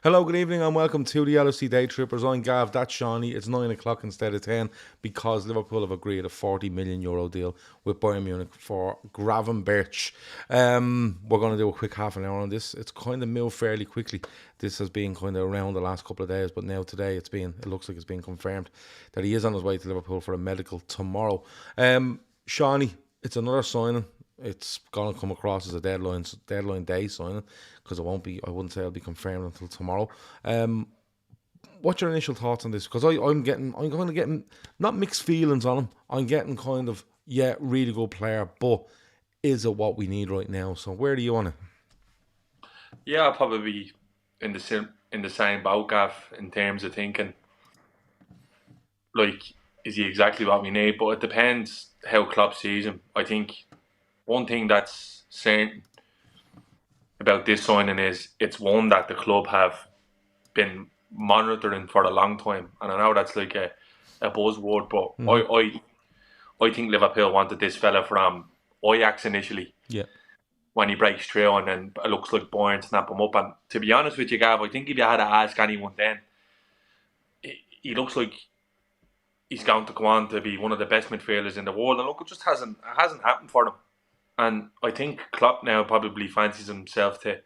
Hello, good evening, and welcome to the LFC Daytrippers. I'm Gav, that's Seany. It's 9 o'clock instead of 10 because Liverpool have agreed a €40 million deal with Bayern Munich for Gravenberch. We're going to do a quick half an hour on this. It's kind of moved fairly quickly. This has been kind of around the last couple of days, but now today it looks like it's been confirmed that he is on his way to Liverpool for a medical tomorrow. Seany, it's another signing. It's going to come across as a deadline day signing because I wouldn't say it'll be confirmed until tomorrow. What's your initial thoughts on this? Because I'm kind of getting not mixed feelings on him. I'm getting kind of, really good player, but is it what we need right now? So where do you want it? Yeah, I'll probably be in the same boat, Gav, in terms of thinking, like, is he exactly what we need? But it depends how Klopp sees him. I think one thing that's certain about this signing is it's one that the club have been monitoring for a long time. And I know that's like a buzzword, but I think Liverpool wanted this fella from Ajax initially. Yeah. When he breaks through, and then it looks like Bayern snap him up. And to be honest with you, Gav, I think if you had to ask anyone then, he looks like he's going to go on to be one of the best midfielders in the world. And look, it just hasn't happened for him. And I think Klopp now probably fancies himself to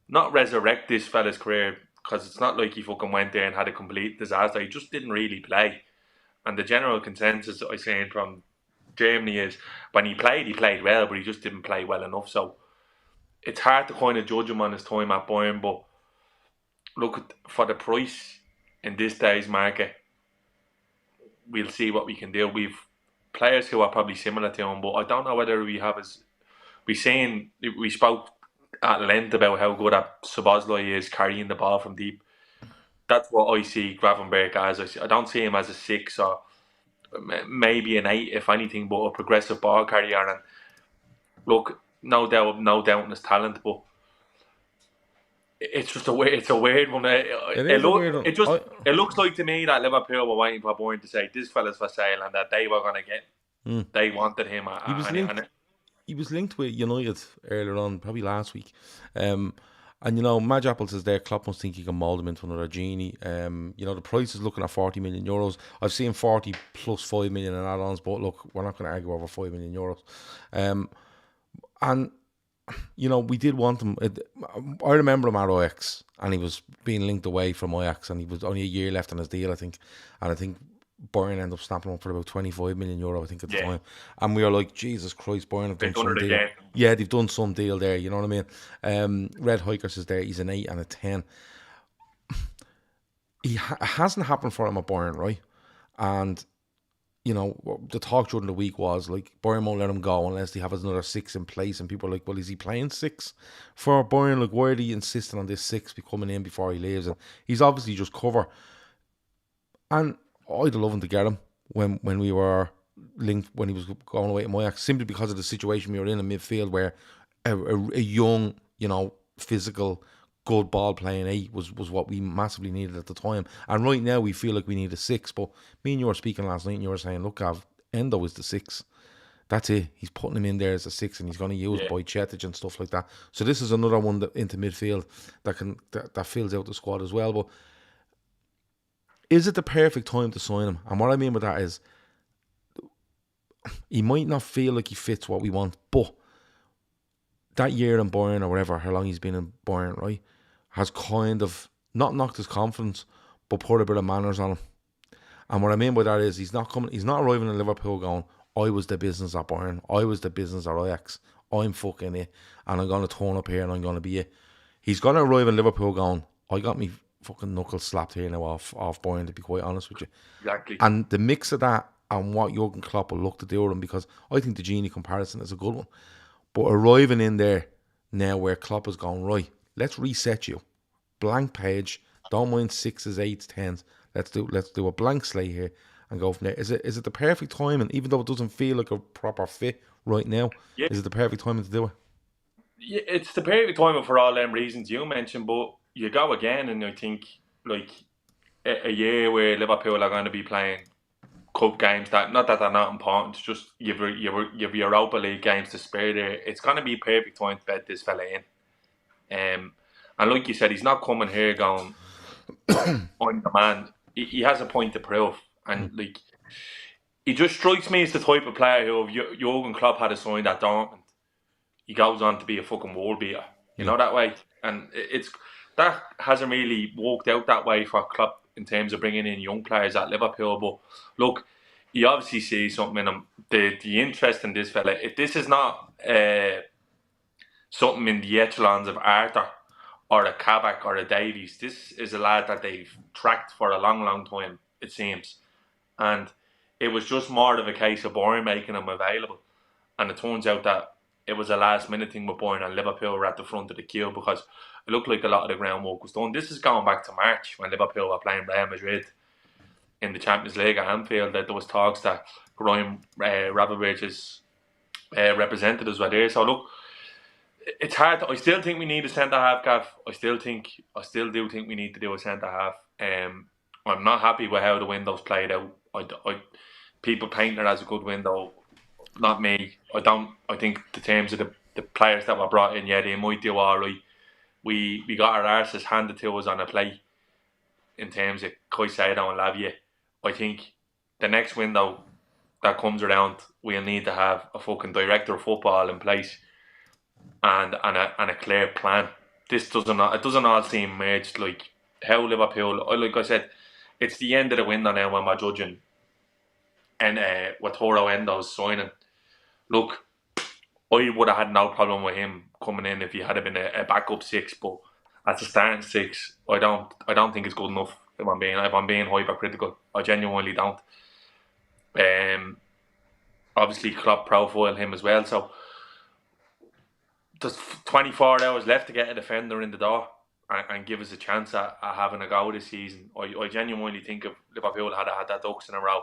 not resurrect this fella's career, because it's not like he fucking went there and had a complete disaster. He just didn't really play. And the general consensus I'm saying from Germany is when he played well, but he just didn't play well enough. So it's hard to kind of judge him on his time at Bayern. But look, for the price in this day's market, we'll see what we can do. We've players who are probably similar to him, but I don't know whether we have as we spoke at length about how good at Szoboszlai is carrying the ball from deep. That's what I see Gravenberch as. I don't see him as a 6 or maybe an 8, if anything, but a progressive ball carrier. And look, no doubt in his talent, but it's just a weird one. It looks like to me that Liverpool were waiting for Bayern to say this fella's for sale, and that they were going to get. They wanted him. He was linked with United earlier on, probably last week. And, Madge Apple says there, Klopp must think he can mould him into another genie. The price is looking at €40 million. I've seen 40 plus 5 million in add-ons, but look, we're not going to argue over €5 million. And, we did want him. I remember him at Ajax, and he was being linked away from Ajax, and he was only a year left on his deal, I think. And I think Bayern ended up snapping him up for about €25 million, I think, at the time. And we were like, Jesus Christ, Bayern have done some deal. Again. Yeah, they've done some deal there, you know what I mean? Red Hiker says there, he's an 8 and a 10. It hasn't happened for him at Bayern, right? And, the talk during the week was, like, Bayern won't let him go unless they have another 6 in place. And people are like, well, is he playing 6 for Bayern? Like, why are they insisting on this 6 be coming in before he leaves? And he's obviously just cover. And I'd love him to get him when we were linked, when he was going away to Ajax, simply because of the situation we were in midfield, where a young, physical, good ball playing 8 was what we massively needed at the time. And right now we feel like we need a 6. But me and you were speaking last night, and you were saying, look, Endo is the 6. That's it. He's putting him in there as a 6, and he's going to use Bojcetic and stuff like that. So this is another one that into midfield that fills out the squad as well. But is it the perfect time to sign him? And what I mean by that is, he might not feel like he fits what we want, but that year in Bayern, or whatever, how long he's been in Bayern, right, has kind of not knocked his confidence, but put a bit of manners on him. And what I mean by that is, he's not arriving in Liverpool going, I was the business at Bayern, I was the business at Ajax, I'm fucking it, and I'm going to turn up here and I'm going to be it. He's going to arrive in Liverpool going, I got me fucking knuckles slapped here now off Bayern, to be quite honest with you. Exactly. And the mix of that and what Jurgen Klopp will look to do with him, because I think the Genie comparison is a good one. But arriving in there now where Klopp is going, right, let's reset you. Blank page, don't mind 6s, 8s, 10s. Let's do a blank slate here and go from there. Is it the perfect time? And even though it doesn't feel like a proper fit right now, is it the perfect time to do it? Yeah, it's the perfect time for all them reasons you mentioned, but you go again, and I think, like, a year where Liverpool are going to be playing cup games, that not that they're not important, it's just you've Europa League games to spare there. It's going to be perfect time to bet this fella in. And like you said, he's not coming here going, I'm the man. He has a point to prove. And like, he just strikes me as the type of player who, if Jurgen Klopp had signed at Dortmund, he goes on to be a fucking world beater. You know that way? And it's that hasn't really worked out that way for Klopp in terms of bringing in young players at Liverpool. But look, he obviously sees something in him. The interest in this fella, if this is not something in the echelons of Arthur or a Kabak or a Davies, this is a lad that they've tracked for a long, long time, it seems. And it was just more of a case of Bayern making him available. And it turns out that it was a last minute thing with Bayern, and Liverpool were at the front of the queue because it looked like a lot of the groundwork was done. This is going back to March when Liverpool were playing Real Madrid in the Champions League at Anfield. That there was talks that Gravenberch's representatives were there. So look, it's hard. I still think we need a centre half, Gav. I still do think we need to do a centre half. I'm not happy with how the window's played out. People paint it as a good window. Not me. I think the terms of the players that were brought in, yeah, they might do all right. We got our arses handed to us on a plate in terms of Caicedo and Lavia. I think the next window that comes around, we'll need to have a fucking director of football in place and a clear plan. It doesn't all seem merged like how Liverpool. Like I said, it's the end of the window now when we're judging and Toro Endo's signing. Look, I would have had no problem with him coming in if he had been a backup six, but as a starting six, I don't think it's good enough. If I'm being hypercritical, I genuinely don't. Obviously Klopp profiled him as well, so there's 24 hours left to get a defender in the door and give us a chance at having a go this season. I genuinely think if Liverpool had that ducks in a row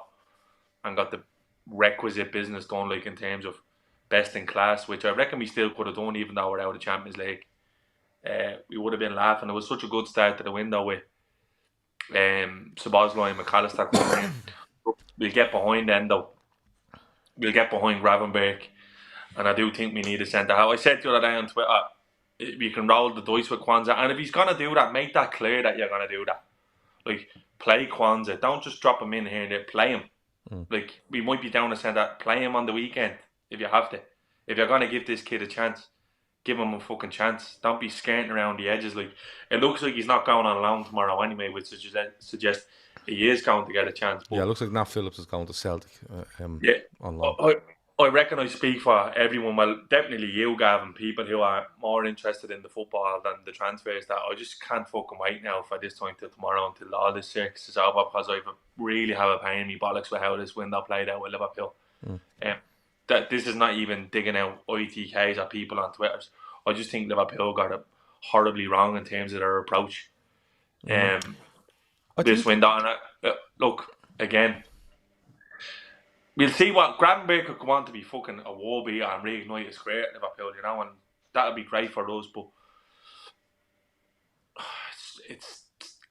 and got the requisite business done, like in terms of best in class, which I reckon we still could have done even though we're out of the Champions League. We would have been laughing. It was such a good start to the window with Szoboszlai and McAllister coming in. We'll get behind then though. We'll get behind Gravenberch, and I do think we need a centre half. I said the other day on Twitter, we can roll the dice with Kwanzaa, and if he's gonna do that, make that clear that you're gonna do that. Like, play Kwanzaa. Don't just drop him in here and there. Play him. Like, we might be down a centre. Play him on the weekend if you have to. If you're gonna give this kid a chance, give him a fucking chance. Don't be skirting around the edges. Like, it looks like he's not going on loan tomorrow anyway, which suggests he is going to get a chance. But yeah, it looks like Nat Phillips is going to Celtic. On loan. I reckon I speak for everyone. Well, definitely you, Gavin. People who are more interested in the football than the transfers. That I just can't fucking wait now for this time till tomorrow until all this circus is over, because I really have a pain in me bollocks with how this window played out with Liverpool. That this is not even digging out ITKs or people on Twitter. I just think Liverpool got it horribly wrong in terms of their approach. This window, and look again. We'll see what Gravenberch could go on to be fucking a war beater and reignite his career at Liverpool, you know, and that would be great for us. But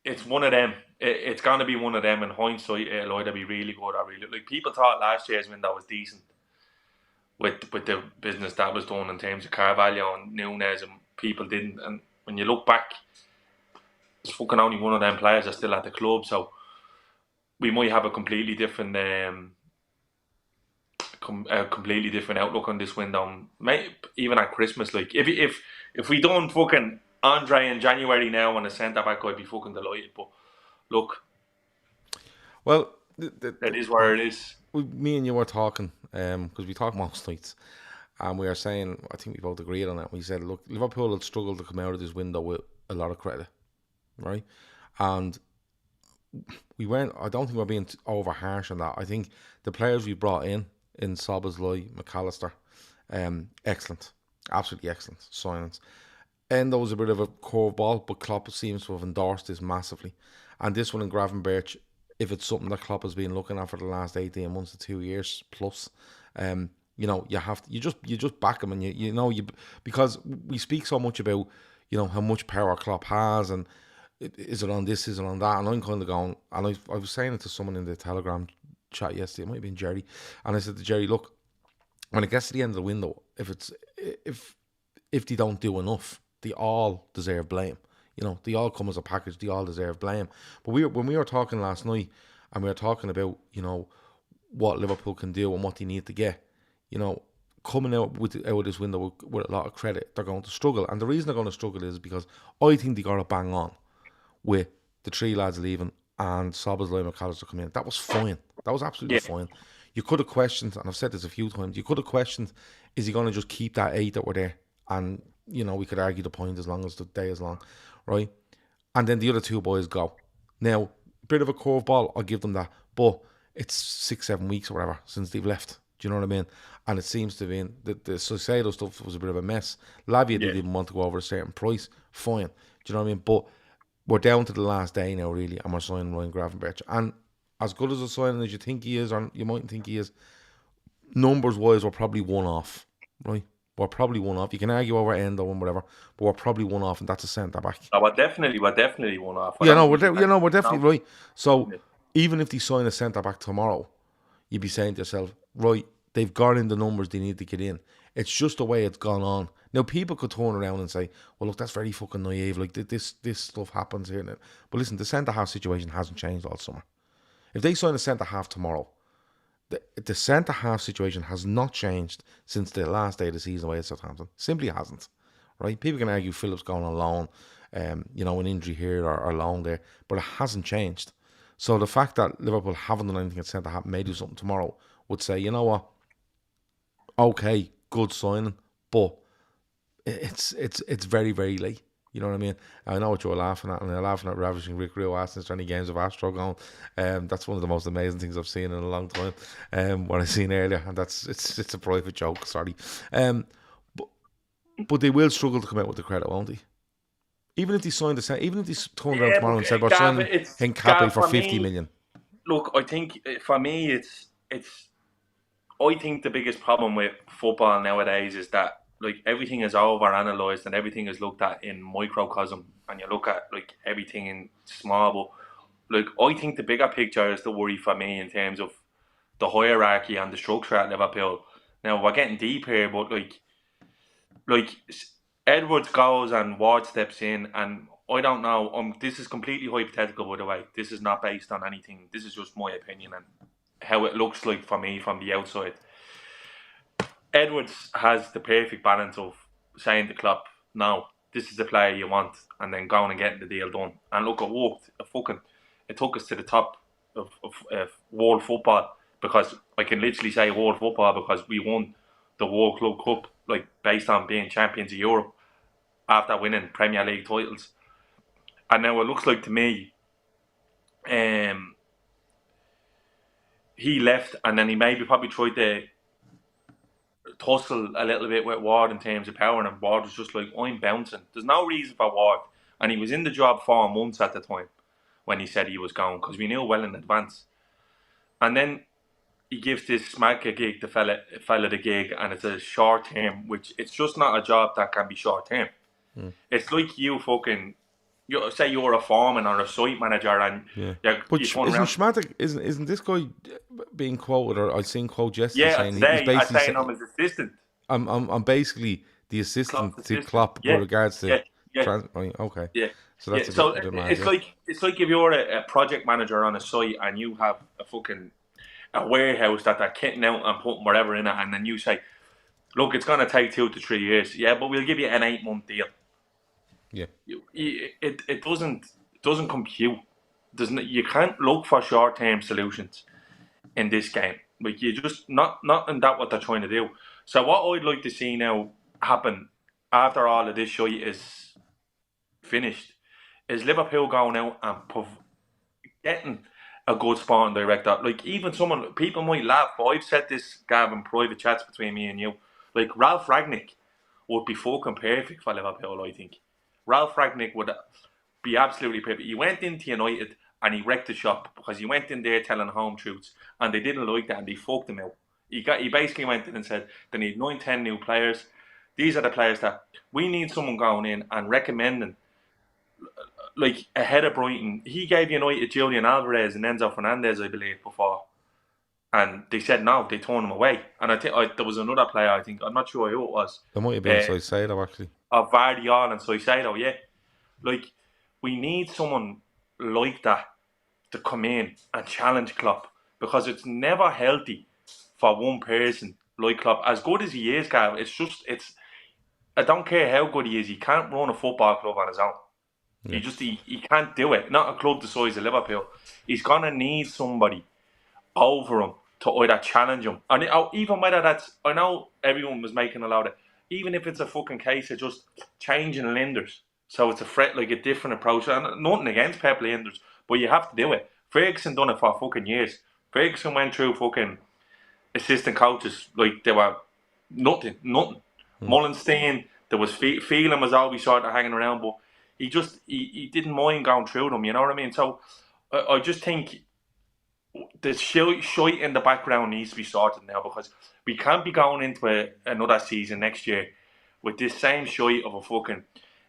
it's one of them. It's gonna be one of them. In hindsight, it'll either be really good or really like people thought last year's window was decent with the business that was done in terms of Carvalho and Nunes, and people didn't. And when you look back, there's fucking only one of them players that's still at the club, so we might have a completely different outlook on this window. Even at Christmas, like if we done fucking Andre in January now on a centre back, I'd be fucking delighted. But look, well, it is where it is. Me and you were talking because we talk most nights, and we were saying, I think we both agreed on it. We said, look, Liverpool had struggled to come out of this window with a lot of credit, right? And we weren't. I don't think we're being over harsh on that. I think the players we brought in Szoboszlai, McAllister, excellent, absolutely excellent signings. Endo was a bit of a curveball, but Klopp seems to have endorsed this massively. And this one in Gravenberch, if it's something that Klopp has been looking at for the last 18 months to 2 years plus, you know, you just back him, and because we speak so much about, you know, how much power Klopp has, and is it on this, is it on that, and I'm kind of going, and I was saying it to someone in the Telegram chat yesterday, it might have been Jerry, and I said to Jerry, look, when it gets to the end of the window, if they don't do enough, they all deserve blame. You know, they all come as a package. They all deserve blame. But when we were talking last night, and we were talking about, you know, what Liverpool can do and what they need to get, you know, coming out of this window with a lot of credit, they're going to struggle. And the reason they're going to struggle is because I think they got it bang on with the 3 lads leaving and Szoboszlai and McAllister coming in. That was fine. That was absolutely fine. You could have questioned, and I've said this a few times, you could have questioned, is he going to just keep that 8 that were there? And, you know, we could argue the point as long as the day is long, right? And then the other 2 boys go. Now, bit of a curveball, I'll give them that. But it's 6-7 weeks or whatever since they've left. Do you know what I mean? And it seems to be that the Saicedo stuff was a bit of a mess. Lavia didn't even want to go over a certain price. Fine. Do you know what I mean? But we're down to the last day now, really, and we're signing Ryan Gravenberch. And as good as a signing as you think he is, or you mightn't think he is, numbers-wise, we're probably one off, right? We're probably one off. You can argue over Endo and whatever, but we're probably one off, and that's a centre-back. No, we're definitely one off. We're definitely right. So even if they sign a centre-back tomorrow, you'd be saying to yourself, right, they've got in the numbers they need to get in. It's just the way it's gone on. Now, people could turn around and say, well, look, that's very fucking naive. Like, this stuff happens here. But listen, the centre-half situation hasn't changed all summer. If they sign a centre-half tomorrow, the centre-half situation has not changed since the last day of the season away at Southampton. Simply hasn't, right? People can argue Phillips going on loan, you know, an injury here or loan there, but it hasn't changed. So the fact that Liverpool haven't done anything at centre-half, may do something tomorrow, would say, you know what, okay, good signing, but it's very, very late. You know what I mean? I know what you were laughing at, and they're laughing at Ravishing Rick Rio asking how many games of Astro going. That's one of the most amazing things I've seen in a long time. What I seen earlier, and it's a private joke. Sorry, but they will struggle to come out with the credit, won't they? Even if they signed even if they turned around tomorrow and said we're signing Hincapi for 50 million. Look, I think for me, it's. I think the biggest problem with football nowadays is that, like, everything is over-analysed and everything is looked at in microcosm, and you look at, like, everything in small. But, like, I think the bigger picture is the worry for me in terms of the hierarchy and the structure at Liverpool. Now, we're getting deep here, but, like Edwards goes and Ward steps in, and I don't know. This is completely hypothetical, by the way. This is not based on anything. This is just my opinion and how it looks like for me from the outside. Edwards has the perfect balance of saying to Klopp, no, this is the player you want, and then going and getting the deal done. And look, it worked. It took us to the top of world football, because I can literally say world football because we won the World Club Cup, like, based on being champions of Europe after winning Premier League titles. And now it looks like to me, he left, and then he maybe probably tried to tussle a little bit with Ward in terms of power, and Ward was just like, I'm bouncing. There's no reason for Ward. And he was in the job 4 months at the time when he said he was going, because we knew well in advance. And then he gives this smacker gig, the fella the gig, and it's a short term, which it's just not a job that can be short term. It's like you say you're a foreman or a site manager, and but isn't this guy being quoted, or I seen quote yesterday saying he's basically saying I'm his assistant. I'm basically the assistant to Klopp with regards to okay. So that's it's like if you're a project manager on a site and you have a warehouse that they're kitting out and putting whatever in it, and then you say, look, it's going to take 2 to 3 years, but we'll give you an 8-month deal. It doesn't compute. You can't look for short-term solutions in this game. Like, you just not in that what they're trying to do. So what I'd like to see now happen after all of this shit is finished is Liverpool going out and getting a good sporting director. Like, even people might laugh, but I've said this, Gav, in private chats between me and you. Like, Ralph Rangnick would be fucking perfect for Liverpool, I think. Ralph Rangnick would be absolutely perfect. He went into United and he wrecked the shop because he went in there telling home truths, and they didn't like that and they fucked him out. He basically went in and said they need 9-10 new players. These are the players that we need. Someone going in and recommending, like, ahead of Brighton. He gave United Julian Alvarez and Enzo Fernandez, I believe, before, and they said no. They turned him away. And I think there was another player. I think, I'm not sure who it was. There might have been Saicedo, actually. Of Vardiol and Saicedo, yeah. Like, we need someone like that to come in and challenge Klopp, because it's never healthy for one person like Klopp. As good as he is, Gav, I don't care how good he is, he can't run a football club on his own. Yeah. He can't do it. Not a club the size of Liverpool. He's gonna need somebody over him to either challenge him. And even whether that's, I know everyone was making a lot of, even if it's a fucking case of just changing lenders, so it's a different approach. And nothing against Pep Linders, but you have to do it. Ferguson done it for fucking years. Ferguson went through fucking assistant coaches like they were nothing. Mullenstein, there was Phelan was always sort of hanging around, but he didn't mind going through them. You know what I mean? So I just think the shite in the background needs to be sorted now, because we can't be going into another season next year with this same shite of a fucking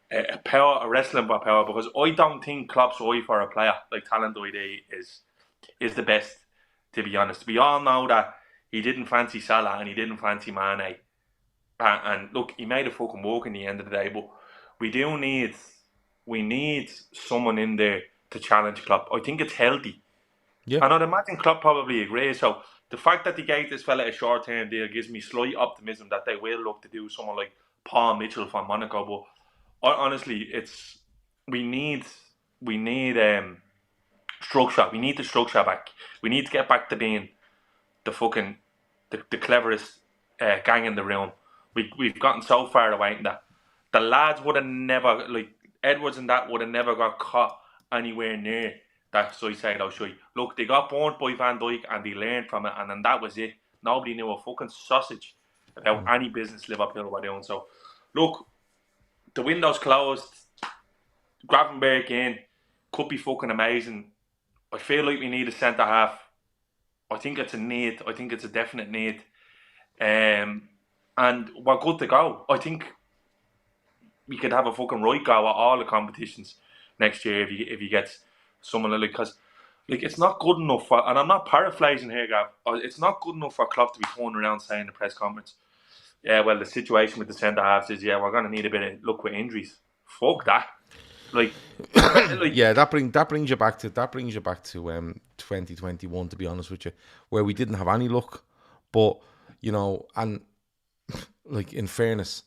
a wrestling power, because I don't think Klopp's eye for a player like talent ID is the best, to be honest. We all know that he didn't fancy Salah and he didn't fancy Mane, and look, he made a fucking walk in the end of the day, but we need someone in there to challenge Klopp. I think it's healthy. Yeah. And I'd imagine Klopp probably agrees. So the fact that he gave this fella a short-term deal gives me slight optimism that they will look to do someone like Paul Mitchell from Monaco. But honestly, we need structure. We need the structure back. We need to get back to being the cleverest gang in the room. We've gotten so far away from that. The lads would have never, like Edwards and that, would have never got caught anywhere near that suicide shite. Look, they got burnt by Van Dijk and they learned from it, and then that was it. Nobody knew a fucking sausage about any business Liverpool were doing. So, look, the window's closed. Gravenberch in could be fucking amazing. I feel like we need a centre half. I think it's a need. I think it's a definite need. And we're good to go. I think we could have a fucking right go at all the competitions next year if he gets someone like, because it's not good enough for, and I'm not paraphrasing here, Gav, it's not good enough for Klopp to be turning around saying in the press conference, yeah, well, the situation with the centre halves is, yeah, we're going to need a bit of luck with injuries. Fuck that. Yeah, that brings you back to 2021, to be honest with you, where we didn't have any luck. But and like, in fairness,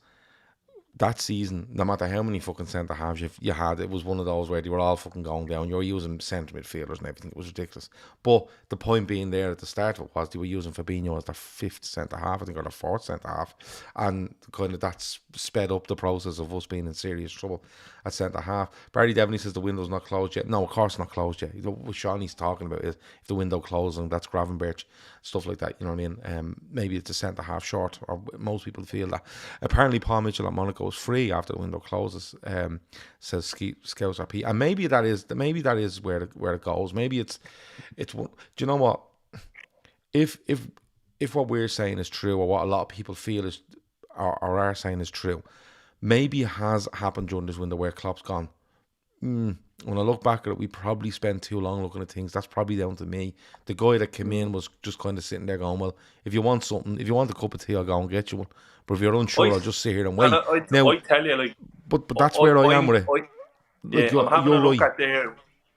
that season, no matter how many fucking centre halves you had, it was one of those where they were all fucking going down. You were using centre midfielders and everything. It was ridiculous. But the point being there at the start of it was they were using Fabinho as their fifth centre half, I think, or their fourth centre half. And kind of that sped up the process of us being in serious trouble at centre half. Barry Devaney says the window's not closed yet. No, of course not closed yet. What Shawnee's talking about is if the window closes, and that's Gravenberch, stuff like that, you know what I mean? Maybe it's a centre half short, or most people feel that. Apparently Paul Mitchell at Monaco is free after the window closes, says Scouts RP, and maybe that is where it goes. Maybe it's do you know what? If what we're saying is true, or what a lot of people feel is or are saying is true, maybe it has happened during this window where Klopp's gone, when I look back at it, we probably spent too long looking at things. That's probably down to me. The guy that came in was just kind of sitting there going, well, if you want a cup of tea, I'll go and get you one. But if you're unsure, I'll just sit here and wait. I tell you, like, but that's where I am with it. I'm having a look at there.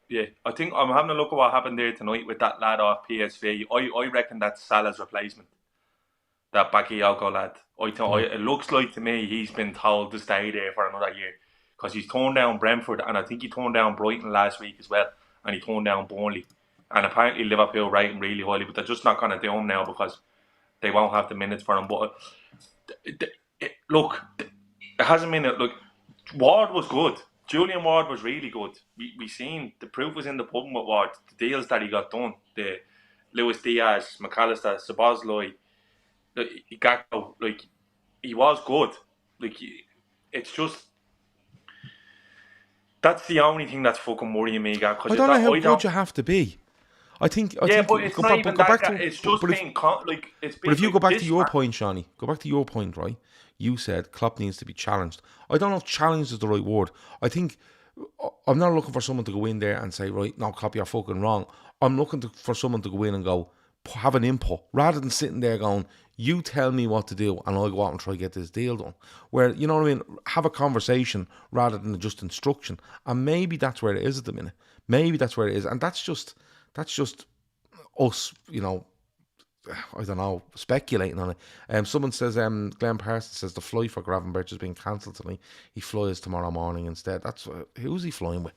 Yeah, I think I'm having a look at what happened there tonight with that lad off PSV. I reckon that's Salah's replacement. That Bakayoko lad. It looks like to me he's been told to stay there for another year, because he's torn down Brentford, and I think he torn down Brighton last week as well, and he torn down Burnley, and apparently Liverpool rate him really highly, but they're just not going to do him now because they won't have the minutes for him. But look, it hasn't been look. Ward was good. Julian Ward was really good. We seen the proof was in the pudding with Ward. The deals that he got done, the Luis Diaz, McAllister, Szoboszlai, Gakpo, like, he was good. Like, it's just, that's the only thing that's fucking worrying me, Gav. I don't know how good you have to be. I think but it's not even that. It's just being like, it's. But if you go back to your point, Shawnee, right? You said Klopp needs to be challenged. I don't know if challenged is the right word. I think I'm not looking for someone to go in there and say, right, no, Klopp, you're fucking wrong. I'm looking for someone to go in and go, have an input, rather than sitting there going, You tell me what to do, and I'll go out and try to get this deal done. Where, you know what I mean? Have a conversation rather than just instruction. And maybe that's where it is at the minute. Maybe that's where it is. And that's just us, you know, I don't know, speculating on it. Someone says, Glenn Parsons says the flight for Gravenberch has been cancelled tonight. He flies tomorrow morning instead. That's who's he flying with?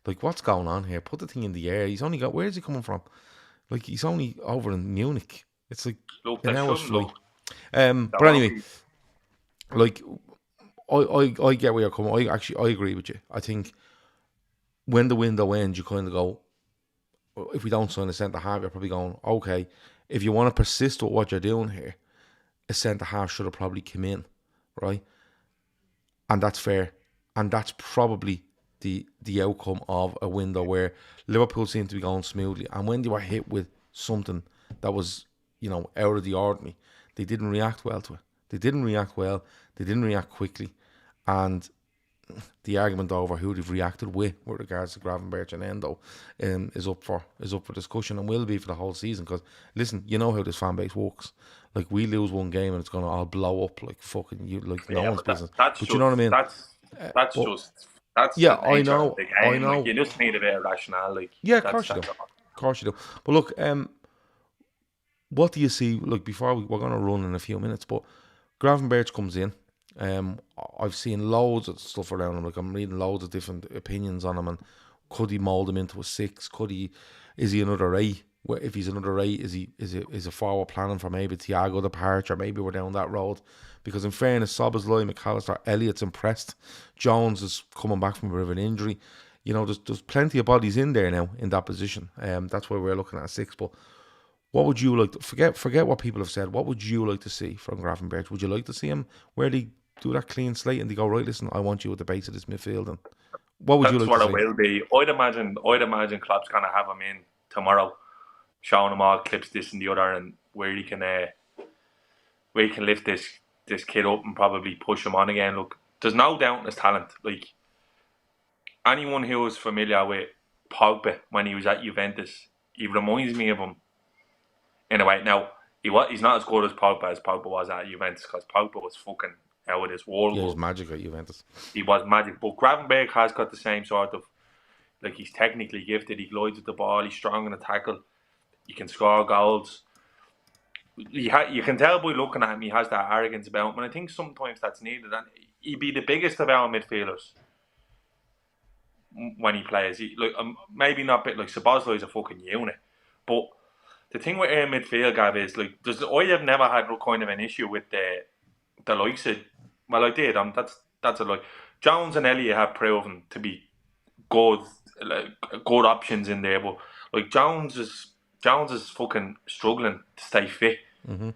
Like, what's going on here? Put the thing in the air. He's only got, where's he coming from? Like, he's only over in Munich. It's like an hour's flight. But anyway, like, I get where you're coming. I agree with you. I think when the window ends, you kind of go, if we don't sign a centre half, you're probably going, okay, if you want to persist with what you're doing here, a centre half should have probably come in, right? And that's fair. And that's probably the outcome of a window where Liverpool seemed to be going smoothly. And when they were hit with something that was, you know, out of the ordinary, they didn't react well to it. They didn't react well. They didn't react quickly. And the argument over who they've reacted with regards to Gravenberch and Endo is up for discussion, and will be for the whole season. Because listen, you know how this fan base works. Like, we lose one game and it's gonna all blow up like fucking you, like no one's business. But you know what I mean? That's yeah, I know. Like, you just need a bit of rationale. Like, yeah, of course you do. Of course you do. But look, what do you see? Like, before we're gonna run in a few minutes, but Gravenberch comes in. I've seen loads of stuff around him. Like, I'm reading loads of different opinions on him. And could he mould him into a 6? Is he another 8? If he's another 8, is a forward planning for maybe Thiago departure? Maybe we're down that road. Because in fairness, Szoboszlai, McAllister, Elliott's impressed. Jones is coming back from a bit of an injury. You know, there's plenty of bodies in there now in that position. That's why we're looking at a 6. But what would you like to forget what people have said? What would you like to see from Gravenberch? Would you like to see him where they do that clean slate and they go, right, listen, I want you at the base of this midfield? And what would you like to see? That's what it will be. I'd imagine Klopp's gonna have him in tomorrow, showing him all clips, this and the other, and where he can lift this kid up and probably push him on again. Look, there's no doubt in his talent. Like, anyone who was familiar with Pogba when he was at Juventus, he reminds me of him in a way. Now, he's not as good as Pogba was at Juventus, because Pogba was fucking out of this world. Yeah, he was magic at Juventus. He was magic. But Gravenberch has got the same sort of, like, he's technically gifted. He glides with the ball. He's strong in the tackle. He can score goals. You can tell by looking at him, he has that arrogance about him. And I think sometimes that's needed. And he'd be the biggest of our midfielders when he plays. Maybe not a bit like Szoboszlai is a fucking unit. But the thing with our midfield, Gav, is like, I have never had kind of an issue with the likes of, well, I did. That's a lie. Jones and Elliott have proven to be good options in there, but like Jones is fucking struggling to stay fit, and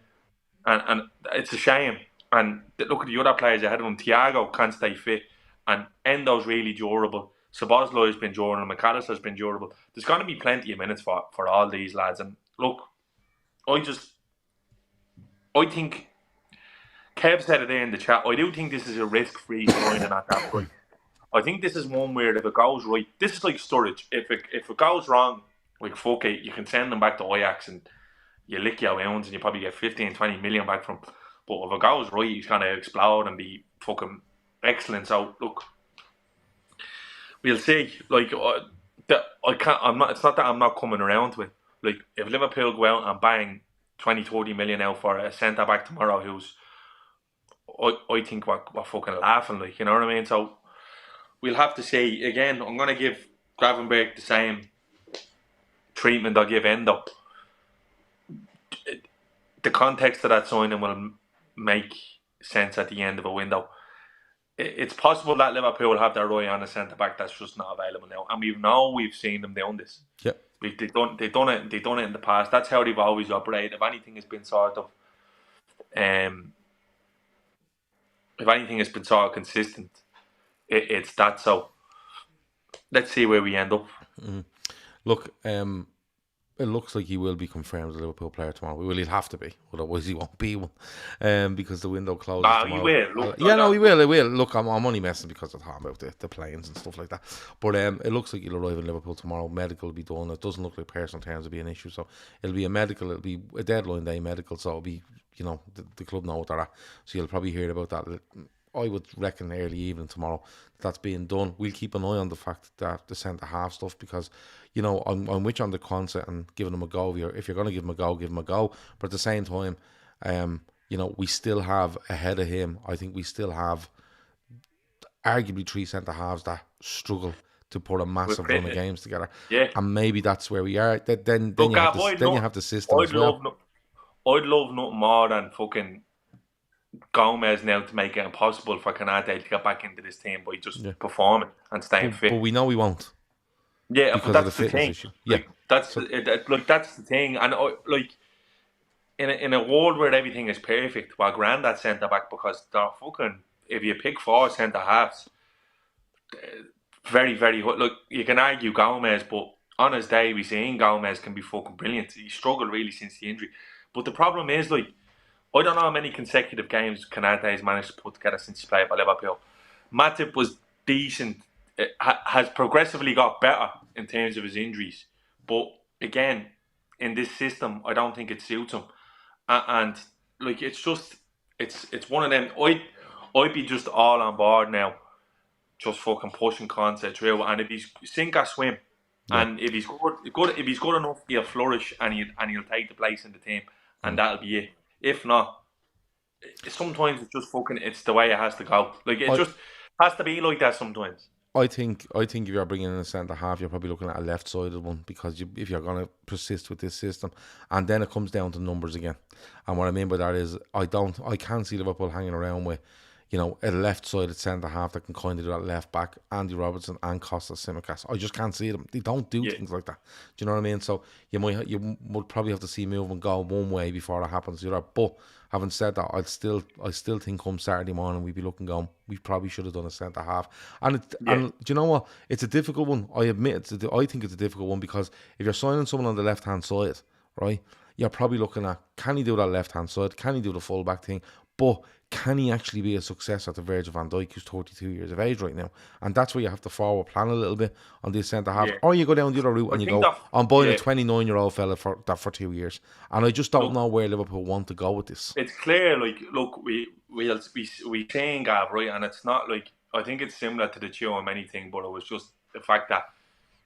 it's a shame. And look at the other players ahead of him. Thiago can't stay fit, and Endo's really durable. Szoboszlai's been durable. McAllister's been durable. There's going to be plenty of minutes for all these lads. And look, I think Kev said it there in the chat. I do think this is a risk-free signing at that point. I think this is one where if it goes right, this is like Sturridge. If it goes wrong, like, fuck it, you can send them back to Ajax and you lick your wounds and you probably get 15, 20 million back from. But if it goes right, he's going to explode and be fucking excellent. So look, we'll see. Like, I can't. I'm not. It's not that I'm not coming around to it. Like, if Liverpool go out and bang 20, 30 million out for a centre back tomorrow, who's, I think we're fucking laughing. Like, you know what I mean? So we'll have to see. Again, I'm going to give Gravenberch the same treatment I give Endo. The context of that signing will make sense at the end of a window. It's possible that Liverpool will have their eye on a centre back that's just not available now, and we've seen them doing this. Yeah, they've done it in the past. That's how they've always operated. If anything has been sort of consistent, it's that. So let's see where we end up. Mm-hmm. Look, it looks like he will be confirmed as a Liverpool player tomorrow. Well, he'll have to be, otherwise he won't be one, because the window closes tomorrow. He will. He will. Look, I'm only messing because I'm talking about the planes and stuff like that. But it looks like he'll arrive in Liverpool tomorrow. Medical will be done. It doesn't look like personal terms will be an issue, so it'll be a medical. It'll be a deadline day medical, so it'll be, you know, the club know what they're at. So you'll probably hear about that. I would reckon early evening tomorrow that's being done. We'll keep an eye on the fact that the centre half stuff, because, you know, I'm with you on the concept and giving them a go. If you're going to give them a go, give them a go. But at the same time, you know, we still have ahead of him. I think we still have arguably 3 centre halves that struggle to put a massive run of games together. Yeah. And maybe that's where we are. Then Look, you have the system as well. I'd love nothing more than fucking Gomez now to make it impossible for Canate to get back into this team by just performing and staying fit. But we know we won't. Yeah, because but of the fitness issue. Yeah, that's that's the thing. And like in a world where everything is perfect, well, grand that centre back, because they're fucking. If you pick 4 centre halves, very very good. Look, you can argue Gomez, but on his day, we seen Gomez can be fucking brilliant. He struggled really since the injury, but the problem is, like, I don't know how many consecutive games Canate has managed to put together since he played for Liverpool. Matip was decent, has progressively got better in terms of his injuries. But again, in this system, I don't think it suits him. And like, it's one of them. I'd be just all on board now, just fucking pushing concept through. And if he's sink or swim, and if he's good enough, he'll flourish and he'll take the place in the team, and that'll be it. If not, sometimes it's just fucking. It's the way it has to go. Like, it just has to be like that sometimes. I think if you're bringing in a centre half, you're probably looking at a left-sided one, because if you're going to persist with this system, and then it comes down to numbers again. And what I mean by that is, I can't see Liverpool hanging around with, you know, a left-sided centre half that can kind of do that left back, Andy Robertson and Costas Tsimikas. I just can't see them. They don't do things like that. Do you know what I mean? So you would probably have to see movement go one way before it happens the other. But having said that, I still think come Saturday morning we'd be looking going, we probably should have done a centre half. And do you know what? It's a difficult one. I admit I think it's a difficult one, because if you're signing someone on the left hand side, right, you're probably looking at, can he do that left hand side? Can he do the full back thing? But can he actually be a success at the Virgil van Dijk, who's 32 years of age right now? And that's where you have to forward plan a little bit on this centre half. Or you go down the other route and you go, I'm buying a 29-year-old fella for 2 years. And I just don't know where Liverpool want to go with this. It's clear, like, look, we saying Gav, right? And it's not like, I think it's similar to the Chio anything, but it was just the fact that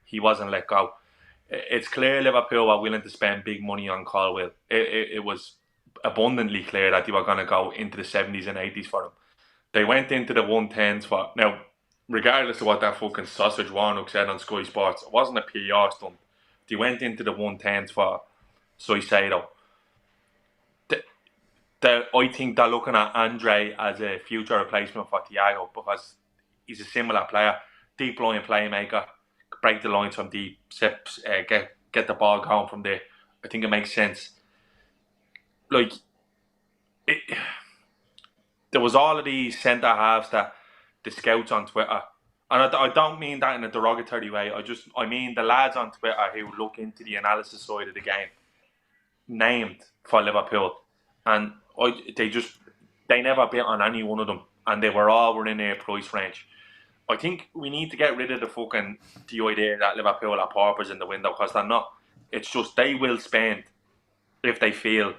he wasn't let go. It's clear Liverpool are willing to spend big money on Colwill. It was abundantly clear that they were going to go into the 70s and 80s for him. They went into the 110s for... Now, regardless of what that fucking sausage Warnock said on Sky Sports, it wasn't a PR stunt. They went into the 110s for Soicedo. I think they're looking at Andre as a future replacement for Thiago, because he's a similar player, deep line playmaker, break the lines from deep, get the ball going from there. I think it makes sense. Like, there was all of these centre halves that the scouts on Twitter, and I don't mean that in a derogatory way. I mean the lads on Twitter who look into the analysis side of the game, named for Liverpool, and they never bit on any one of them, and they were all within their price range. I think we need to get rid of the idea that Liverpool are paupers in the window, because they're not. It's just they will spend if they feel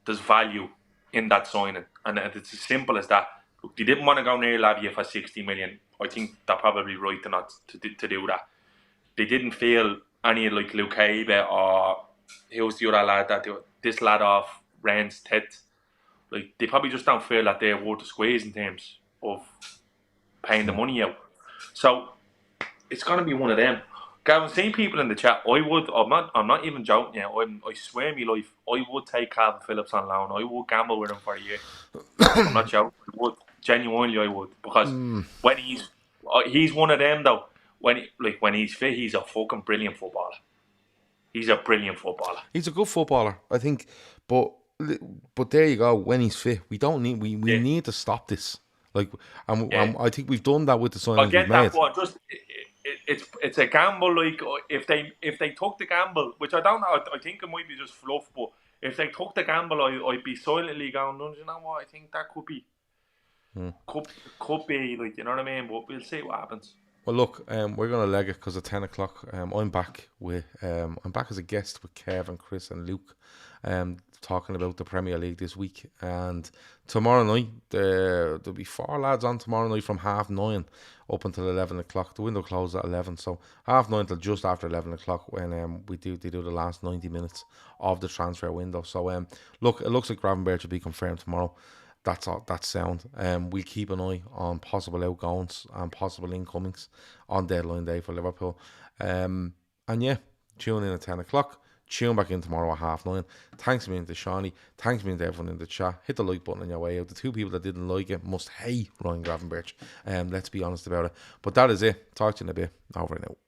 there's value in that signing, and it's as simple as that. Look, they didn't want to go near Lavia for 60 million. I think they're probably right to do that. They didn't feel any like Lukabe or who's the other lad this lad off Rennes Ted. Like, they probably just don't feel that they're worth the squeeze in terms of paying the money out. So it's gonna be one of them. Gavin, seeing people in the chat, I'm not even joking now. I swear my life, I would take Calvin Phillips on loan. I would gamble with him for a year. I'm not joking. I would. Genuinely, I would. Because when he's one of them though. When he's fit, he's a fucking brilliant footballer. He's a brilliant footballer. He's a good footballer, I think. But there you go. When he's fit, we need to stop this. Like, I think we've done that with the signings we've made. It's a gamble. Like, if they took the gamble, which I don't know, I think it might be just fluff. But if they took the gamble, I'd be silently going, no, you know what? I think that could be, could be, like, you know what I mean. But we'll see what happens. Well, look, we're gonna leg it because at 10 o'clock, I'm back as a guest with Kev and Chris and Luke, talking about the Premier League this week. And tomorrow night, there'll be 4 lads on tomorrow night from 9:30 up until 11 o'clock. The window closes at 11, so 9:30 till just after 11 o'clock when they do the last 90 minutes of the transfer window. So look, it looks like Gravenberch will be confirmed tomorrow. That's all. That's sound. We'll keep an eye on possible outgoings and possible incomings on deadline day for Liverpool. And yeah, tune in at 10 o'clock. Tune back in tomorrow at 9:30. Thanks me to Seany. Thanks me to everyone in the chat. Hit the like button on your way out. The 2 people that didn't like it must hate Ryan Gravenberch. Let's be honest about it. But that is it. Talk to you in a bit. Over and out.